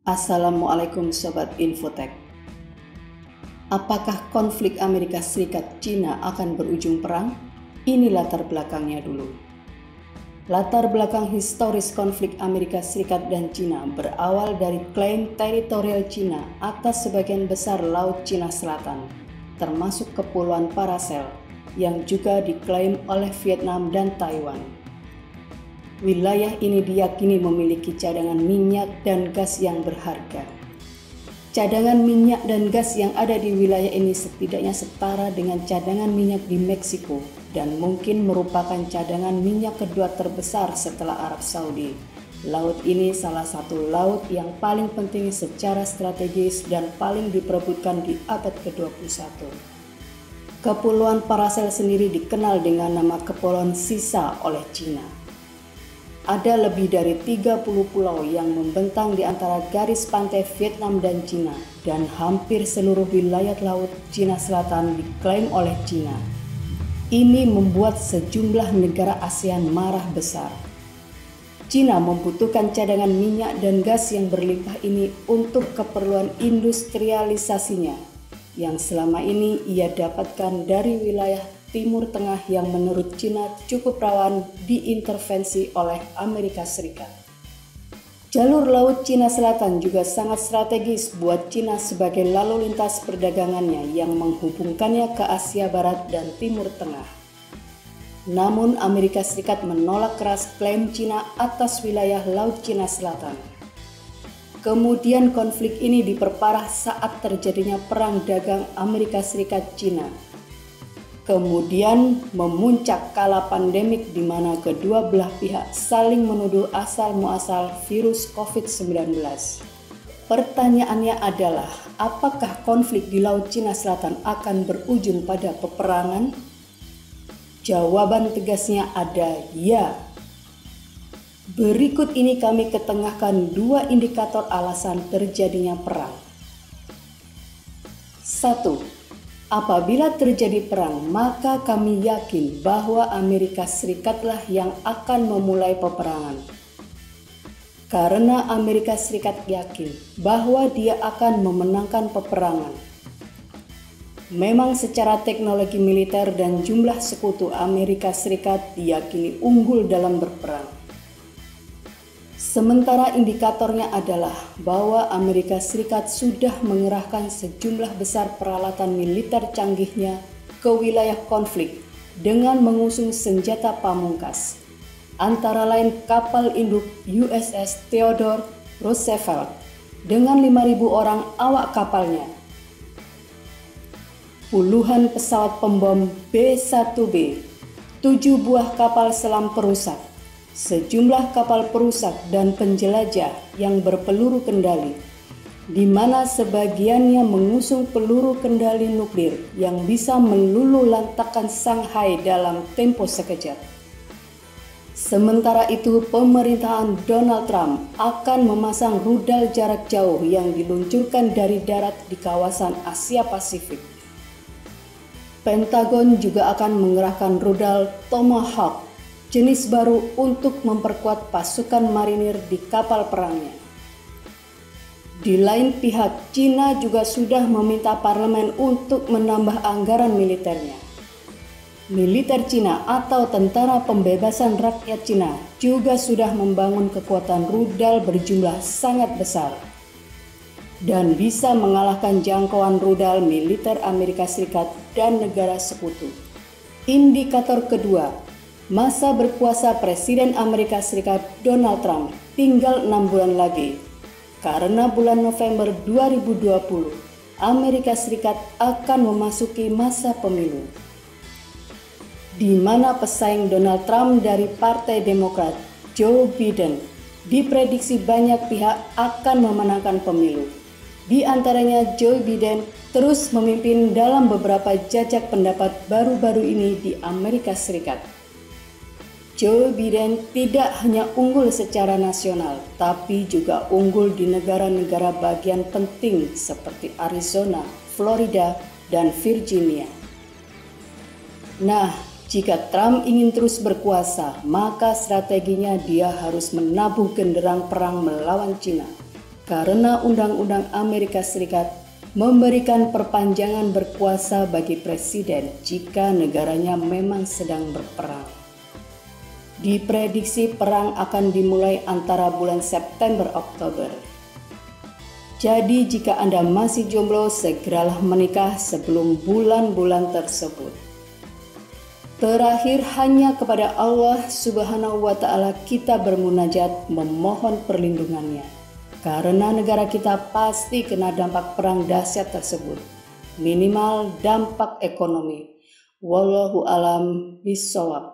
Assalamualaikum Sobat Infotek. Apakah konflik Amerika Serikat-China akan berujung perang? Ini latar belakangnya dulu. Latar belakang historis konflik Amerika Serikat dan China berawal dari klaim teritorial China atas sebagian besar Laut Cina Selatan, termasuk Kepulauan Paracel, yang juga diklaim oleh Vietnam dan Taiwan. Wilayah ini diyakini memiliki cadangan minyak dan gas yang berharga. Cadangan minyak dan gas yang ada di wilayah ini setidaknya setara dengan cadangan minyak di Meksiko dan mungkin merupakan cadangan minyak kedua terbesar setelah Arab Saudi. Laut ini salah satu laut yang paling penting secara strategis dan paling diperebutkan di abad ke-21. Kepulauan Paracel sendiri dikenal dengan nama Kepulauan Sisa oleh China. Ada lebih dari 30 pulau yang membentang di antara garis pantai Vietnam dan China, dan hampir seluruh wilayah laut Cina Selatan diklaim oleh China. Ini membuat sejumlah negara ASEAN marah besar. China membutuhkan cadangan minyak dan gas yang berlimpah ini untuk keperluan industrialisasinya, yang selama ini ia dapatkan dari wilayah Timur Tengah yang menurut China cukup rawan diintervensi oleh Amerika Serikat. Jalur Laut Cina Selatan juga sangat strategis buat China sebagai lalu lintas perdagangannya yang menghubungkannya ke Asia Barat dan Timur Tengah. Namun Amerika Serikat menolak keras klaim China atas wilayah Laut Cina Selatan. Kemudian konflik ini diperparah saat terjadinya perang dagang Amerika Serikat-China. Kemudian memuncak kala pandemik di mana kedua belah pihak saling menuduh asal-muasal virus COVID-19. Pertanyaannya adalah, apakah konflik di Laut Cina Selatan akan berujung pada peperangan? Jawaban tegasnya ada ya. Berikut ini kami ketengahkan dua indikator alasan terjadinya perang. 1. Apabila terjadi perang, maka kami yakin bahwa Amerika Serikatlah yang akan memulai peperangan. Karena Amerika Serikat yakin bahwa dia akan memenangkan peperangan. Memang secara teknologi militer dan jumlah sekutu Amerika Serikat diyakini unggul dalam berperang. Sementara indikatornya adalah bahwa Amerika Serikat sudah mengerahkan sejumlah besar peralatan militer canggihnya ke wilayah konflik dengan mengusung senjata pamungkas, antara lain kapal induk USS Theodore Roosevelt dengan 5.000 orang awak kapalnya, puluhan pesawat pembom B-1B, 7 buah kapal selam perusak, sejumlah kapal perusak dan penjelajah yang berpeluru kendali, di mana sebagiannya mengusung peluru kendali nuklir yang bisa meluluhlantakkan Shanghai dalam tempo sekejap. Sementara itu, pemerintahan Donald Trump akan memasang rudal jarak jauh yang diluncurkan dari darat di kawasan Asia Pasifik. Pentagon juga akan mengerahkan rudal Tomahawk jenis baru untuk memperkuat pasukan marinir di kapal perangnya. Di lain pihak, China juga sudah meminta parlemen untuk menambah anggaran militernya. Militer China atau Tentara Pembebasan Rakyat China juga sudah membangun kekuatan rudal berjumlah sangat besar dan bisa mengalahkan jangkauan rudal militer Amerika Serikat dan negara sekutu. Indikator kedua, masa berkuasa Presiden Amerika Serikat Donald Trump tinggal 6 bulan lagi. Karena bulan November 2020, Amerika Serikat akan memasuki masa pemilu, di mana pesaing Donald Trump dari Partai Demokrat, Joe Biden, diprediksi banyak pihak akan memenangkan pemilu. Di antaranya Joe Biden terus memimpin dalam beberapa jajak pendapat baru-baru ini di Amerika Serikat. Joe Biden tidak hanya unggul secara nasional, tapi juga unggul di negara-negara bagian penting seperti Arizona, Florida, dan Virginia. Nah, jika Trump ingin terus berkuasa, maka strateginya dia harus menabuh genderang perang melawan China. karena Undang-Undang Amerika Serikat memberikan perpanjangan berkuasa bagi presiden jika negaranya memang sedang berperang. Diprediksi perang akan dimulai antara bulan September-Oktober. Jadi jika Anda masih jomblo, segeralah menikah sebelum bulan-bulan tersebut. Terakhir, hanya kepada Allah Subhanahu wa Ta'ala kita bermunajat memohon perlindungannya, karena negara kita pasti kena dampak perang dahsyat tersebut, minimal dampak ekonomi. Wallahu a'lam bishawab.